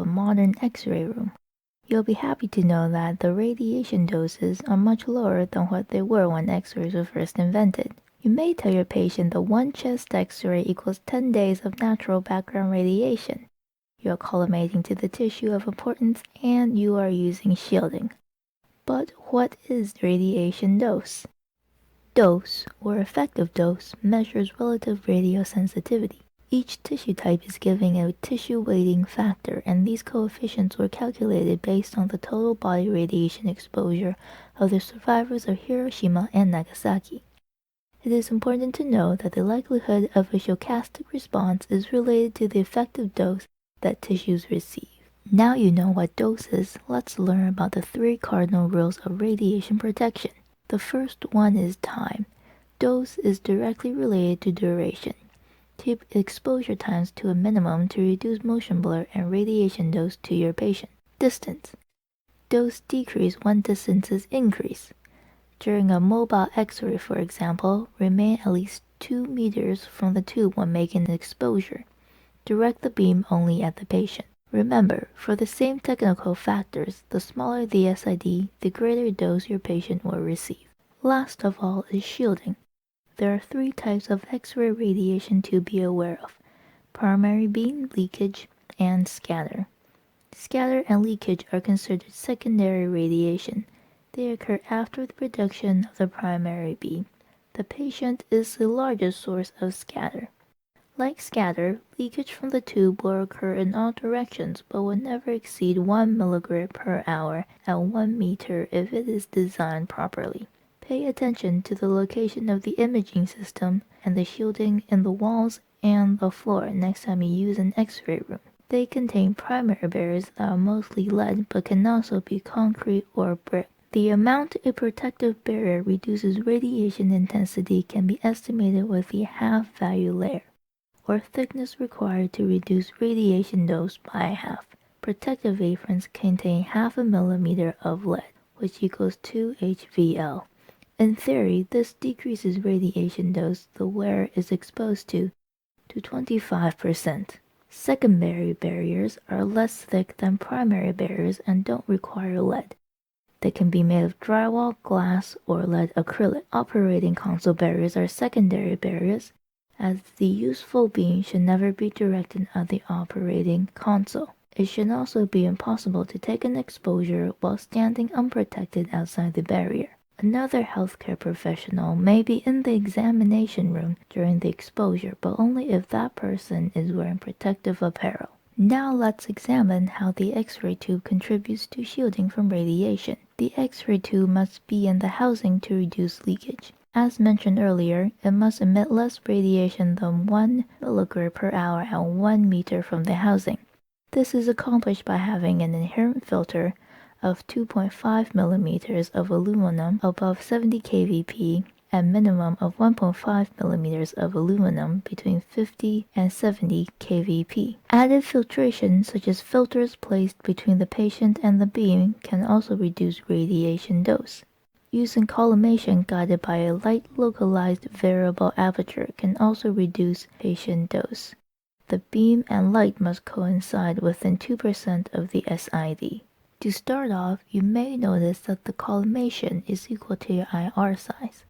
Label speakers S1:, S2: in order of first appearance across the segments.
S1: a modern X-ray room. You'll be happy to know that the radiation doses are much lower than what they were when X-rays were first invented. You may tell your patient that one chest X-ray equals 10 days of natural background radiation. You are collimating to the tissue of importance and you are using shielding. But what is radiation dose? Dose, or effective dose, measures relative radiosensitivity. Each tissue type is given a tissue weighting factor, and these coefficients were calculated based on the total body radiation exposure of the survivors of Hiroshima and Nagasaki. It is important to know that the likelihood of a stochastic response is related to the effective dose that tissues receive. Now you know what dose is, let's learn about the 3 cardinal rules of radiation protection. The first one is time. Dose is directly related to duration. Keep exposure times to a minimum to reduce motion blur and radiation dose to your patient. Distance. Dose decrease when distances increase. During a mobile X-ray, for example, remain at least 2 meters from the tube when making an exposure. Direct the beam only at the patient. Remember, for the same technical factors, the smaller the SID, the greater dose your patient will receive. Last of all is shielding. There are 3 types of X-ray radiation to be aware of: primary beam, leakage, and scatter. Scatter and leakage are considered secondary radiation. They occur after the production of the primary beam. The patient is the largest source of scatter. Like scatter, leakage from the tube will occur in all directions but will never exceed 1 milligram per hour at 1 meter if it is designed properly. Pay attention to the location of the imaging system and the shielding in the walls and the floor next time you use an X-ray room. They contain primary barriers that are mostly lead but can also be concrete or brick. The amount a protective barrier reduces radiation intensity can be estimated with the half-value layer, or thickness required to reduce radiation dose by half. Protective aprons contain half a millimeter of lead, which equals 2 HVL. In theory, this decreases radiation dose the wearer is exposed to 25%. Secondary barriers are less thick than primary barriers and don't require lead. They can be made of drywall, glass, or lead acrylic. Operating console barriers are secondary barriers, as the useful beam should never be directed at the operating console. It should also be impossible to take an exposure while standing unprotected outside the barrier. Another healthcare professional may be in the examination room during the exposure, but only if that person is wearing protective apparel. Now let's examine how the X-ray tube contributes to shielding from radiation. The X-ray tube must be in the housing to reduce leakage. As mentioned earlier, it must emit less radiation than 1 milligram per hour at 1 meter from the housing. This is accomplished by having an inherent filter of 2.5 millimeters of aluminum above 70 kVp and minimum of 1.5 millimeters of aluminum between 50 and 70 kVp. Added filtration, such as filters placed between the patient and the beam, can also reduce radiation dose. Using collimation guided by a light localized variable aperture can also reduce patient dose. The beam and light must coincide within 2% of the SID. To start off, you may notice that the collimation is equal to your IR size.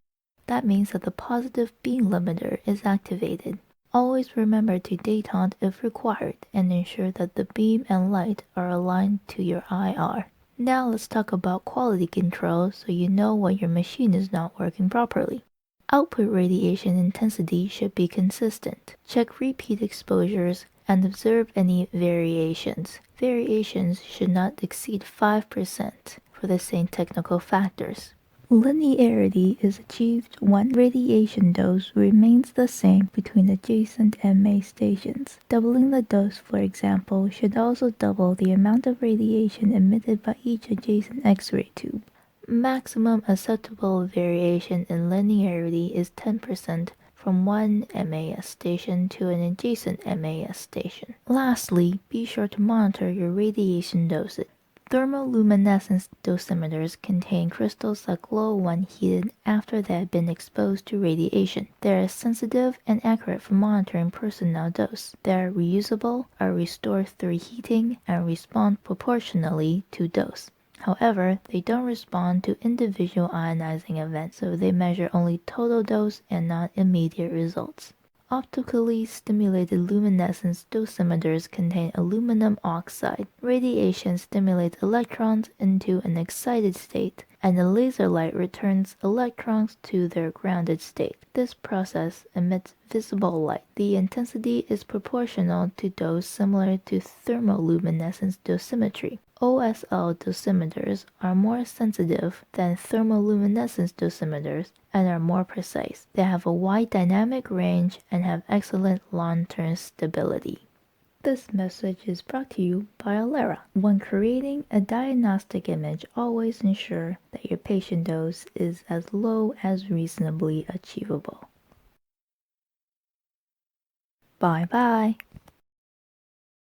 S1: That means that the positive beam limiter is activated. Always remember to detente if required and ensure that the beam and light are aligned to your IR. Now let's talk about quality control so you know when your machine is not working properly. Output radiation intensity should be consistent. Check repeat exposures and observe any variations. Variations should not exceed 5% for the same technical factors. Linearity is achieved when radiation dose remains the same between adjacent MA stations. Doubling the dose, for example, should also double the amount of radiation emitted by each adjacent X-ray tube. Maximum acceptable variation in linearity is 10% from one MAS station to an adjacent MAS station. Lastly, be sure to monitor your radiation dosage. Thermoluminescence dosimeters contain crystals that glow when heated after they have been exposed to radiation. They are sensitive and accurate for monitoring personnel dose. They are reusable, are restored through heating, and respond proportionally to dose. However, they don't respond to individual ionizing events, so they measure only total dose and not immediate results. Optically stimulated luminescence dosimeters contain aluminum oxide. Radiation stimulates electrons into an excited state, and the laser light returns electrons to their grounded state. This process emits visible light. The intensity is proportional to dose, similar to thermoluminescence dosimetry. OSL dosimeters are more sensitive than thermoluminescence dosimeters and are more precise. They have a wide dynamic range and have excellent long-term stability. This message is brought to you by Alera. When creating a diagnostic image, always ensure that your patient dose is as low as reasonably achievable. Bye bye.